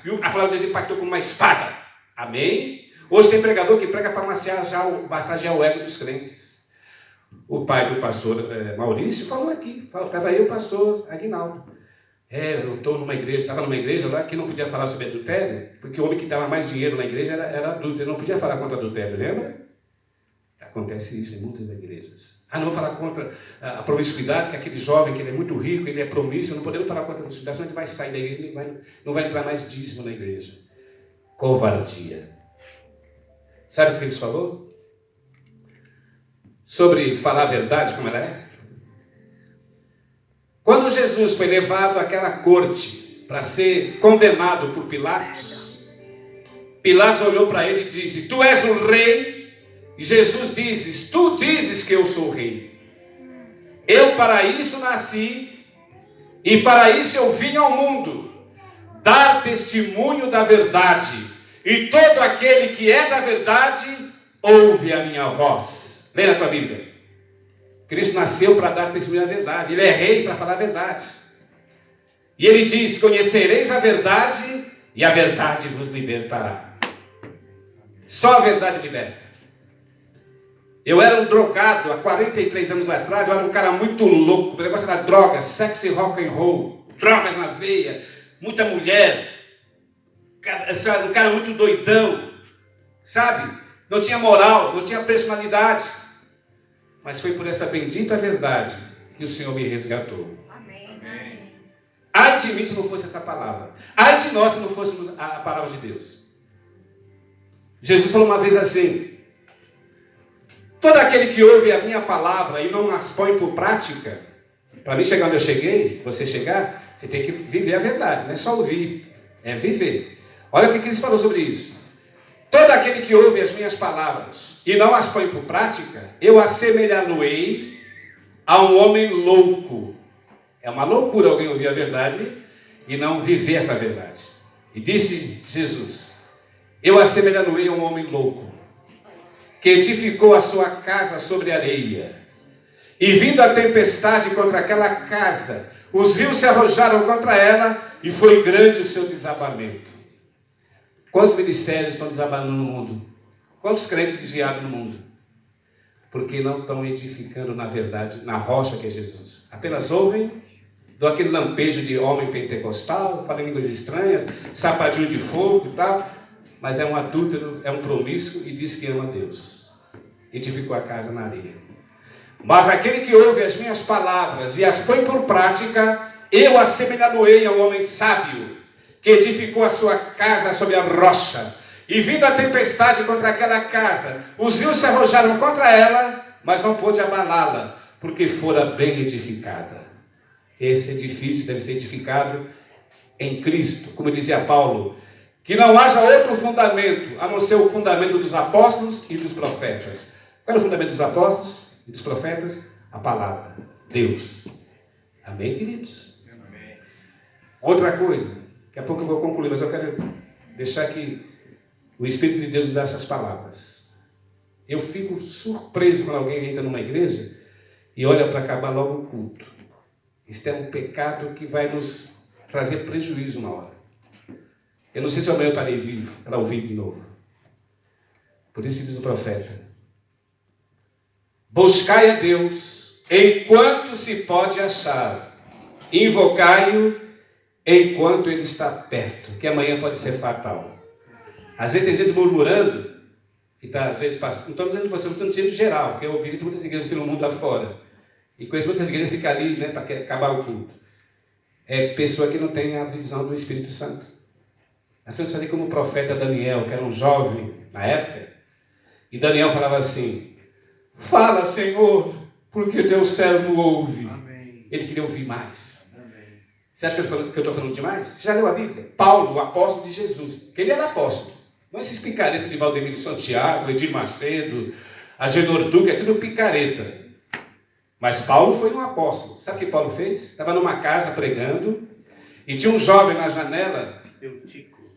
E a palavra de Deus impactou como uma espada. Amém? Hoje tem pregador que prega para massagear o ego dos crentes. O pai do pastor Maurício falou aqui. Estava aí o pastor Aguinaldo. Eu estou numa igreja, estava numa igreja lá que não podia falar sobre adultério, porque o homem que dava mais dinheiro na igreja era adulto, ele não podia falar contra adultério, lembra? Acontece isso em muitas igrejas. Não vou falar contra a promiscuidade, que aquele jovem, que ele é muito rico, ele é promíscuo, não podemos falar contra a promiscuidade, senão ele vai sair da igreja, não vai entrar mais dízimo na igreja. Covardia. Sabe o que eles falou? Sobre falar a verdade, como ela é? Quando Jesus foi levado àquela corte para ser condenado por Pilatos, Pilatos olhou para ele e disse: tu és o rei? E Jesus disse: tu dizes que eu sou rei. Eu para isso nasci e para isso eu vim ao mundo, dar testemunho da verdade. E todo aquele que é da verdade ouve a minha voz. Leia a tua Bíblia. Cristo nasceu para dar testemunho da verdade. Ele é rei para falar a verdade. E ele diz: conhecereis a verdade e a verdade vos libertará. Só a verdade liberta. Eu era um drogado há 43 anos atrás. Eu era um cara muito louco. O negócio era drogas, sexo e rock and roll, drogas na veia, muita mulher, um cara muito doidão, sabe? Não tinha moral, não tinha personalidade. Mas foi por essa bendita verdade que o Senhor me resgatou. Amém. Ai de mim se não fosse essa palavra. Ai de nós se não fôssemos a palavra de Deus. Jesus falou uma vez assim: todo aquele que ouve a minha palavra e não as põe por prática, para mim chegar onde eu cheguei, você chegar, você tem que viver a verdade, não é só ouvir, é viver. Olha o que Cristo falou sobre isso. Todo aquele que ouve as minhas palavras e não as põe por prática, eu assemelhá-lo-ei a um homem louco. É uma loucura alguém ouvir a verdade e não viver esta verdade. E disse Jesus: eu assemelhá-lo-ei a um homem louco, que edificou a sua casa sobre areia. E vindo a tempestade contra aquela casa, os rios se arrojaram contra ela e foi grande o seu desabamento. Quantos ministérios estão desabando no mundo? Quantos crentes desviados no mundo? Porque não estão edificando na verdade, na rocha que é Jesus. Apenas ouvem, dão aquele lampejo de homem pentecostal, falam línguas estranhas, sapadinho de fogo e tal, mas é um adúltero, é um promíscuo e diz que ama Deus. Edificou a casa na areia. Mas aquele que ouve as minhas palavras e as põe por prática, eu assemelhá-lo-ei a um homem sábio, que edificou a sua casa sobre a rocha. E vindo a tempestade contra aquela casa, os rios se arrojaram contra ela, mas não pôde abalá-la, porque fora bem edificada. Esse edifício deve ser edificado em Cristo. Como dizia Paulo, que não haja outro fundamento, a não ser o fundamento dos apóstolos e dos profetas. Qual é o fundamento dos apóstolos e dos profetas? A palavra, Deus. Amém, queridos? Amém. Outra coisa, daqui a pouco eu vou concluir, mas eu quero deixar que o Espírito de Deus me dá essas palavras. Eu fico surpreso quando alguém entra numa igreja e olha para acabar logo o culto. Isso é um pecado que vai nos trazer prejuízo uma hora. Eu não sei se amanhã eu estarei vivo para ouvir de novo. Por isso diz o profeta: buscai a Deus enquanto se pode achar, invocai-o enquanto ele está perto, que amanhã pode ser fatal. Às vezes tem gente murmurando, que está às vezes passando, não estou dizendo de você, estou dizendo geral, porque eu visito muitas igrejas pelo mundo afora, e conheço muitas igrejas que ficam ali, né, para acabar o culto. É pessoa que não tem a visão do Espírito Santo. Nós temos que fazer como o profeta Daniel, que era um jovem na época, e Daniel falava assim: fala, Senhor, porque teu servo ouve. Amém. Ele queria ouvir mais. Você acha que eu estou falando demais? Você já leu a Bíblia? Paulo, o apóstolo de Jesus, que ele era apóstolo. Não é esses picaretas de Valdemiro Santiago, Edir Macedo, Agenor Duque, é tudo picareta. Mas Paulo foi um apóstolo. Sabe o que Paulo fez? Estava numa casa pregando e tinha um jovem na janela,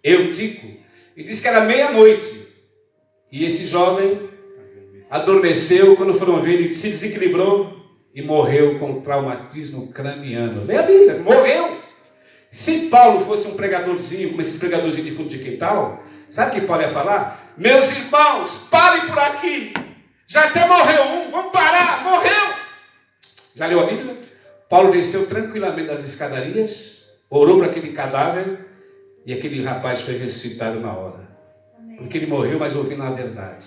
Eutico, e disse que era meia-noite. E esse jovem adormeceu, quando foram ver, ele se desequilibrou e morreu com traumatismo craniano. Lê a Bíblia, morreu. Se Paulo fosse um pregadorzinho, como esses pregadorzinhos de fundo de quintal, sabe o que Paulo ia falar? Meus irmãos, parem por aqui. Já até morreu um, vamos parar, morreu. Já leu a Bíblia? Paulo desceu tranquilamente das escadarias, orou para aquele cadáver e aquele rapaz foi ressuscitado na hora. Porque ele morreu, mas ouvindo a verdade.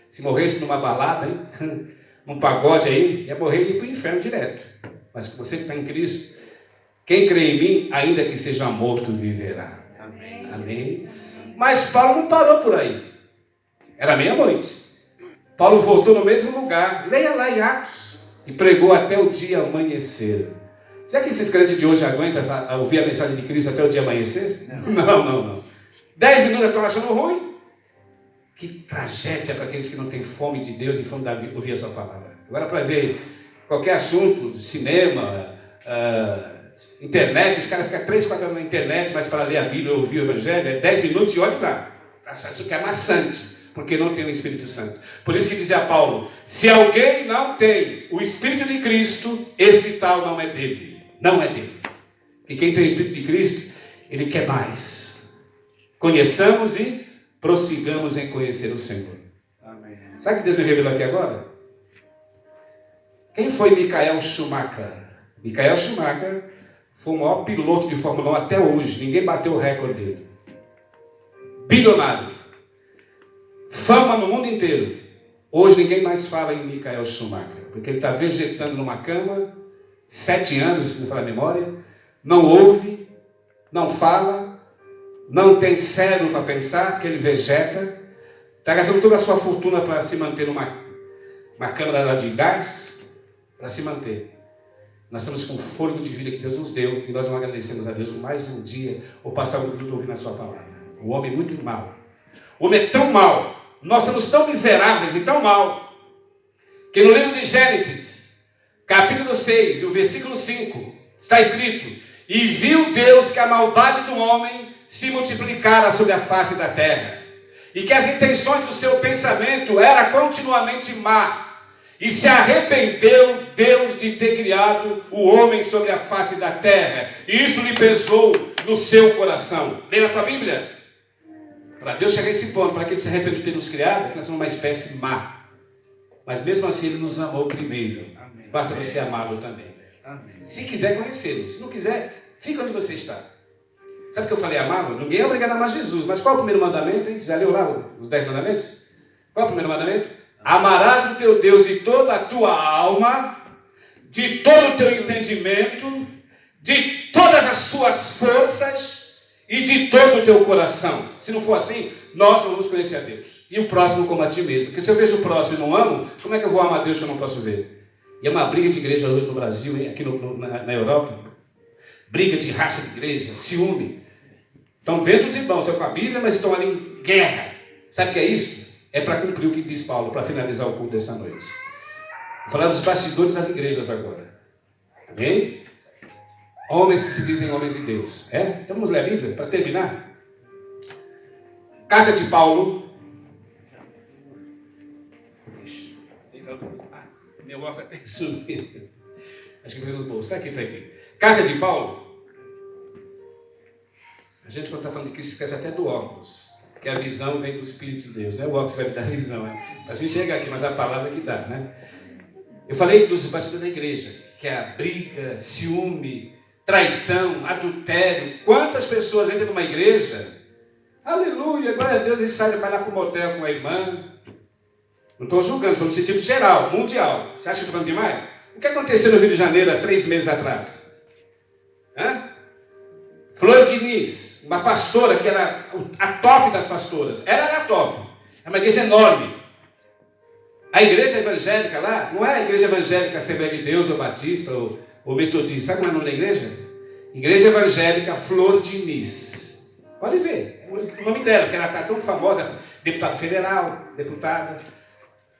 Se morresse numa balada, hein? Num pagode aí, ia morrer e ir para o inferno direto. Mas você que está em Cristo, quem crê em mim, ainda que seja morto, viverá. Amém. Amém. Mas Paulo não parou por aí. Era meia-noite. Paulo voltou no mesmo lugar. Leia lá em Atos. E pregou até o dia amanhecer. Será que esses crentes de hoje aguentam ouvir a mensagem de Cristo até o dia amanhecer? Não. 10 minutos estão achando ruim? Que tragédia para aqueles que não têm fome de Deus e fome de ouvir a sua palavra. Agora, para ver qualquer assunto, de cinema, internet, os caras ficam 3, 4 horas na internet, mas para ler a Bíblia ou ouvir o Evangelho, é 10 minutos e olha lá. Isso que é maçante, porque não tem o Espírito Santo. Por isso que dizia Paulo, se alguém não tem o Espírito de Cristo, esse tal não é dele. Não é dele. E quem tem o Espírito de Cristo, ele quer mais. Conheçamos e prossigamos em conhecer o Senhor. Amém. Sabe o que Deus me revelou aqui agora? Quem foi Michael Schumacher? Michael Schumacher foi o maior piloto de Fórmula 1 até hoje. Ninguém bateu o recorde dele. Bilionário. Fama no mundo inteiro. Hoje ninguém mais fala em Michael Schumacher. Porque ele está vegetando numa cama, 7 anos, se não falar a memória. Não ouve, não fala, não tem cérebro para pensar, porque ele vegeta. Está gastando toda a sua fortuna para se manter numa câmara lá de gás, para se manter. Nós estamos com o fôlego de vida que Deus nos deu, e nós não agradecemos a Deus por mais um dia, ou passar um minuto ouvindo a sua palavra. O homem é muito mau. O homem é tão mau, nós somos tão miseráveis e tão mau, que no livro de Gênesis, capítulo 6, o versículo 5, está escrito: e viu Deus que a maldade do homem se multiplicara sobre a face da terra, e que as intenções do seu pensamento era continuamente má, e se arrependeu Deus de ter criado o homem sobre a face da terra, e isso lhe pesou no seu coração. Lê na tua Bíblia. Para Deus chegar a esse ponto, para que Ele se arrependa de ter nos criado, que nós somos uma espécie má. Mas mesmo assim Ele nos amou primeiro. Amém. Basta você amá-lo também. Amém. Se quiser conhecê-lo. Se não quiser, fica onde você está. Sabe o que eu falei, amá-lo? Ninguém é obrigado a amar Jesus. Mas qual é o primeiro mandamento, hein? Já leu lá os 10 mandamentos? Qual é o primeiro mandamento? Amarás o teu Deus de toda a tua alma, de todo o teu entendimento, de todas as suas forças e de todo o teu coração. Se não for assim, nós não vamos conhecer a Deus. E o próximo como a ti mesmo. Porque se eu vejo o próximo e não amo, como é que eu vou amar a Deus que eu não posso ver? E é uma briga de igreja hoje no Brasil, aqui na Europa. Briga de racha de igreja, ciúme. Estão vendo os irmãos, estão com a Bíblia, mas estão ali em guerra. Sabe o que é isso? É para cumprir o que diz Paulo, para finalizar o culto dessa noite. Vou falar dos bastidores das igrejas agora. Amém? Homens que se dizem homens de Deus. Então vamos ler a Bíblia para terminar. Carta de Paulo. Meu óculos até sumiu. Acho que fez no bolso. Está aqui. Carta de Paulo. A gente, quando está falando de Cristo, esquece até do óculos. Que a visão vem do Espírito de Deus. Não é o óculos que vai me dar a visão. A gente chega aqui, mas a palavra que dá, né? Eu falei dos bastidores da igreja, que é a briga, ciúme, traição, adultério. Quantas pessoas entram numa igreja, aleluia, glória a Deus, e saem, vai lá para o motel com a irmã. Não estou julgando, estou no sentido geral, mundial. Você acha que eu estou falando demais? O que aconteceu no Rio de Janeiro há 3 meses atrás? Flor Diniz, uma pastora que era a top das pastoras. Ela era a top. É uma igreja enorme. A igreja evangélica lá, não é a igreja evangélica Assembleia de Deus, ou Batista, ou Metodista. Sabe como é o nome da igreja? Igreja Evangélica Flor Diniz. Pode ver, o nome dela, porque ela está tão famosa. Deputado federal, deputada,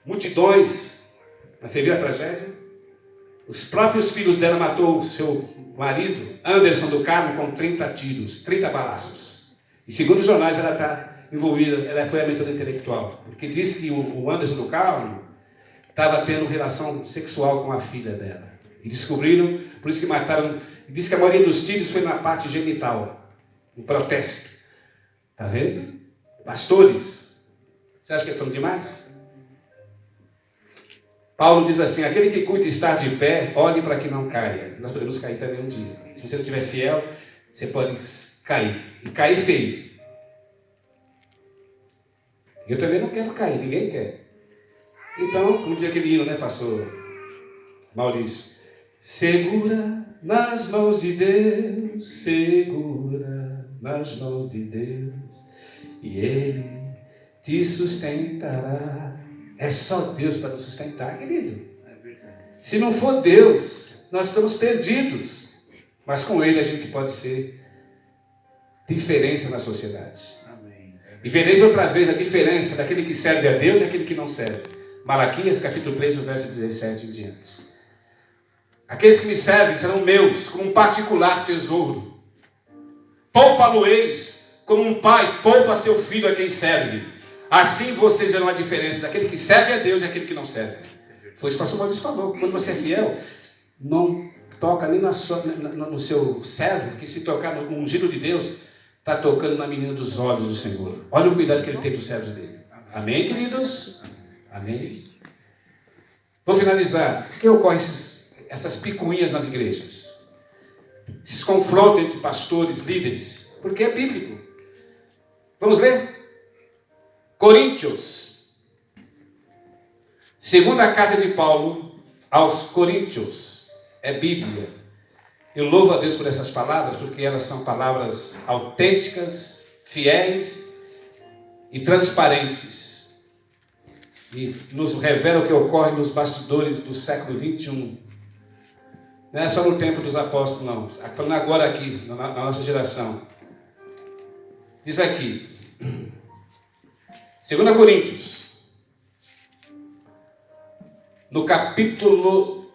multidões. Mas você viu a tragédia? Os próprios filhos dela matou o seu marido, Anderson do Carmo, com 30 tiros, 30 balaços. E segundo os jornais, ela está envolvida, ela foi a mentora intelectual. Porque disse que o Anderson do Carmo estava tendo relação sexual com a filha dela. E descobriram, por isso que mataram e diz que a maioria dos tiros foi na parte genital, um protesto. Está vendo? Pastores, você acha que é tão demais? Paulo diz assim, aquele que cuida estar de pé, olhe para que não caia. Nós podemos cair também um dia. Se você não estiver fiel, você pode cair. E cair feio. Eu também não quero cair, ninguém quer. Então, como diz aquele hino, né, pastor Maurício? Segura nas mãos de Deus, segura nas mãos de Deus, e Ele te sustentará. É só Deus para nos sustentar, querido. Se não for Deus, nós estamos perdidos. Mas com Ele a gente pode ser diferença na sociedade. E vereis outra vez a diferença daquele que serve a Deus e aquele que não serve. Malaquias capítulo 3, o verso 17 em diante. Aqueles que me servem serão meus, como um particular tesouro. Poupa-lo-eis, como um pai poupa seu filho a quem serve. Assim vocês verão a diferença daquele que serve a Deus e aquele que não serve. Foi isso que o pastor Maurício falou. Quando você é fiel, não toca nem no seu servo, porque se tocar no ungido de Deus, está tocando na menina dos olhos do Senhor. Olha o cuidado que ele tem dos servos dele. Amém, queridos? Amém? Vou finalizar. Por que ocorrem essas picuinhas nas igrejas? Esses confrontos entre pastores, líderes. Porque é bíblico. Vamos ler? Coríntios. Segunda carta de Paulo aos Coríntios. É Bíblia. Eu louvo a Deus por essas palavras, porque elas são palavras autênticas, fiéis e transparentes. E nos revela o que ocorre nos bastidores do século 21. Não é só no tempo dos apóstolos, não. Falando agora aqui, na nossa geração. Diz aqui, 2 Coríntios, no capítulo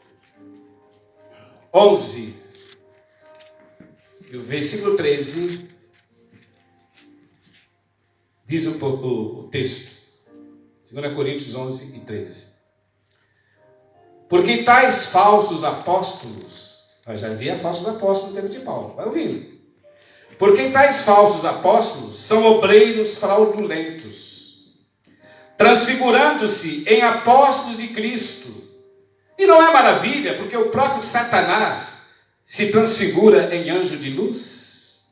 11, e o versículo 13, diz o texto. 2 Coríntios 11 e 13. Porque tais falsos apóstolos, eu já havia falsos apóstolos no tempo de Paulo, vai ouvindo. Porque tais falsos apóstolos são obreiros fraudulentos, transfigurando-se em apóstolos de Cristo. E não é maravilha, porque o próprio Satanás se transfigura em anjo de luz?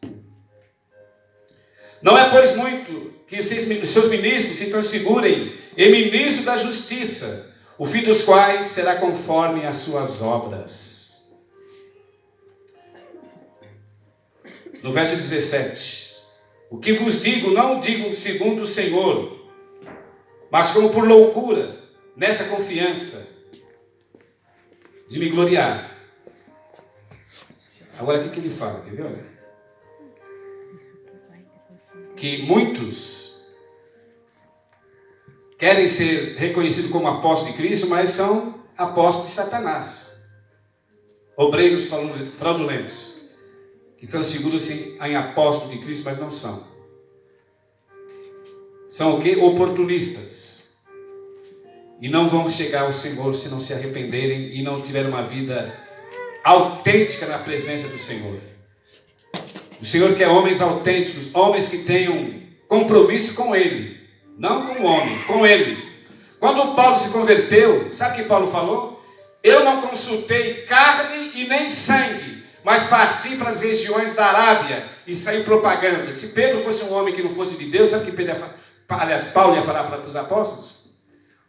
Não é, pois, muito que os seus ministros se transfigurem em ministros da justiça, o fim dos quais será conforme as suas obras. No verso 17, o que vos digo, não digo segundo o Senhor, mas como por loucura, nessa confiança de me gloriar. Agora o que ele fala? Quer ver? Olha. Que muitos querem ser reconhecidos como apóstolos de Cristo, mas são apóstolos de Satanás. Obreiros fraudulentos, que transfiguram-se em apóstolos de Cristo, mas não são. São o quê? Oportunistas. E não vão chegar ao Senhor se não se arrependerem e não tiverem uma vida autêntica na presença do Senhor. O Senhor quer homens autênticos, homens que tenham compromisso com Ele, não com o homem, com Ele. Quando Paulo se converteu, sabe o que Paulo falou? Eu não consultei carne e nem sangue, mas parti para as regiões da Arábia e saí propagando. Se Pedro fosse um homem que não fosse de Deus, sabe o que Paulo ia falar para os apóstolos?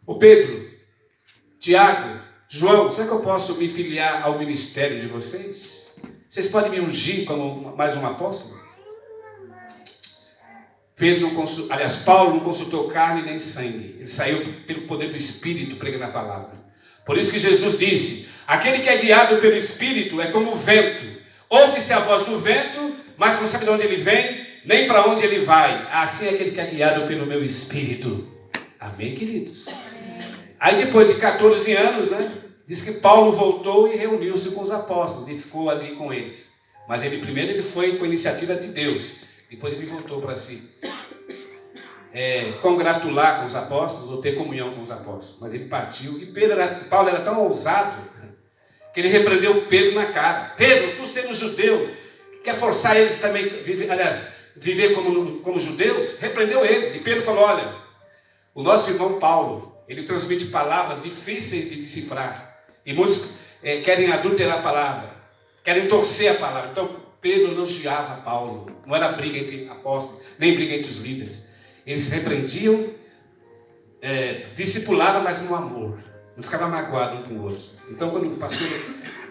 O Pedro, Tiago, João, será que eu posso me filiar ao ministério de vocês? Vocês podem me ungir como mais um apóstolo? Paulo não consultou carne nem sangue. Ele saiu pelo poder do Espírito pregando a palavra. Por isso que Jesus disse, aquele que é guiado pelo Espírito é como o vento. Ouve-se a voz do vento, mas não sabe de onde ele vem, nem para onde ele vai. Assim é aquele que é guiado pelo meu Espírito. Amém, queridos? Aí depois de 14 anos, diz que Paulo voltou e reuniu-se com os apóstolos e ficou ali com eles. Mas primeiro ele foi com a iniciativa de Deus. Depois ele voltou para si congratular com os apóstolos ou ter comunhão com os apóstolos. Mas ele partiu. E Paulo era tão ousado que ele repreendeu Pedro na cara. Pedro, tu sendo judeu, quer forçar eles também, viver como judeus? Repreendeu ele. E Pedro falou, olha, o nosso irmão Paulo, ele transmite palavras difíceis de decifrar. E muitos querem adulterar a palavra, querem torcer a palavra. Então, Pedro elogiava Paulo. Não era briga entre apóstolos, nem briga entre os líderes. Eles repreendiam, discipulavam, mas no amor. Não ficava magoado um com o outro. Então, quando o pastor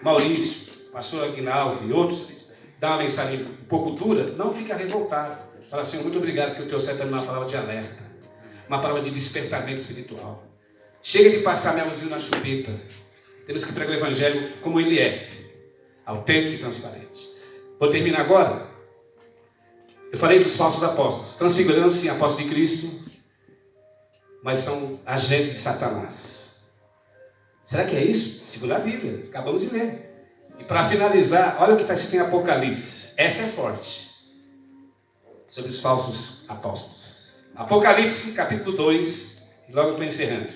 Maurício, o pastor Aguinaldo e outros dão uma mensagem um pouco dura, não fica revoltado. Fala, Senhor, muito obrigado porque o teu certo é uma palavra de alerta, uma palavra de despertamento espiritual. Chega de passar melzinho na chupeta. Temos que pregar o evangelho como ele é, autêntico e transparente. Vou terminar agora. Eu falei dos falsos apóstolos, transfigurando sim apóstolos de Cristo, mas são agentes de Satanás. Será que é isso? Segundo a Bíblia, acabamos de ler. E para finalizar, olha o que está escrito em Apocalipse. Essa é forte. Sobre os falsos apóstolos. Apocalipse, capítulo 2. E logo eu estou encerrando.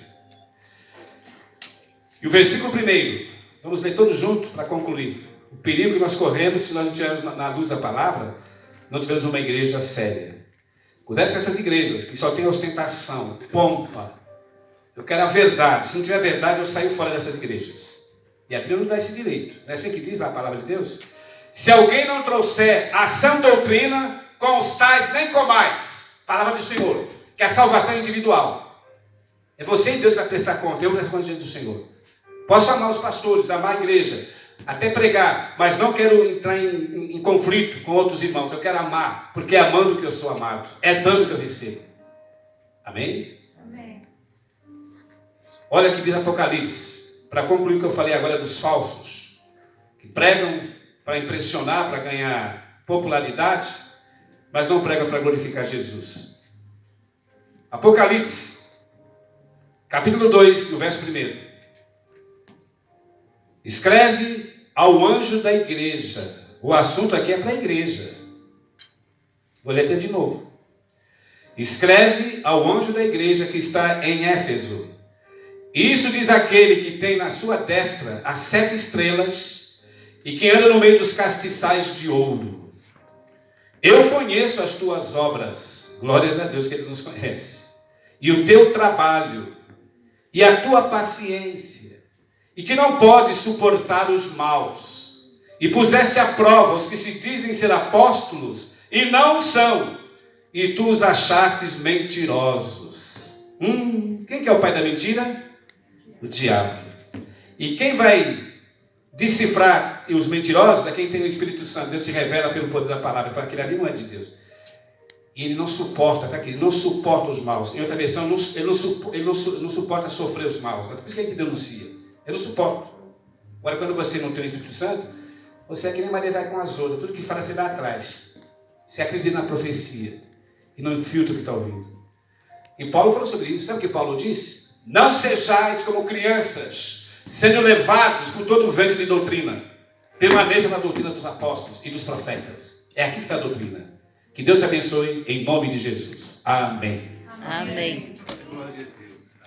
E o versículo 1. Vamos ler todos juntos para concluir. O perigo que nós corremos se nós não tivermos na luz da palavra, não tivermos uma igreja séria. Cuidado com essas igrejas que só tem ostentação, pompa. Eu quero a verdade. Se não tiver verdade, eu saio fora dessas igrejas. E a Bíblia não dá esse direito. Não é assim que diz lá a palavra de Deus? Se alguém não trouxer a sã doutrina, com os tais nem comais. Palavra do Senhor. Que a salvação é individual. É você e Deus que vai prestar conta. Eu presto conta diante do Senhor. Posso amar os pastores, amar a igreja, até pregar, mas não quero entrar em conflito com outros irmãos. Eu quero amar, porque é amando que eu sou amado. É dando que eu recebo. Amém? Olha o que diz Apocalipse, para concluir o que eu falei agora dos falsos, que pregam para impressionar, para ganhar popularidade, mas não pregam para glorificar Jesus. Apocalipse, capítulo 2, no verso 1. Escreve ao anjo da igreja. O assunto aqui é para a igreja. Vou ler até de novo. Escreve ao anjo da igreja que está em Éfeso. Isso diz aquele que tem na sua destra as 7 estrelas e que anda no meio dos castiçais de ouro. Eu conheço as tuas obras, glórias a Deus que Ele nos conhece, e o teu trabalho, e a tua paciência, e que não podes suportar os maus, e puseste à prova os que se dizem ser apóstolos, e não são, e tu os achastes mentirosos. Quem que é o pai da mentira? O diabo. E quem vai decifrar os mentirosos é quem tem o Espírito Santo. Deus se revela pelo poder da palavra. Para aquele ali não é de Deus. E ele não suporta, para aquele, não suporta os maus. Em outra versão, ele não suporta sofrer os maus. Mas por isso que ele denuncia. Ele não suporta. Agora, quando você não tem o Espírito Santo, você é que nem Maria vai com as outras. Tudo que fala, você vai atrás. Você acredita na profecia. E não filtra o que está ouvindo. E Paulo falou sobre isso. Sabe o que Paulo disse? Não sejais como crianças, sendo levados por todo o vento de doutrina. Permaneça na doutrina dos apóstolos e dos profetas. É aqui que está a doutrina. Que Deus te abençoe em nome de Jesus. Amém. Amém.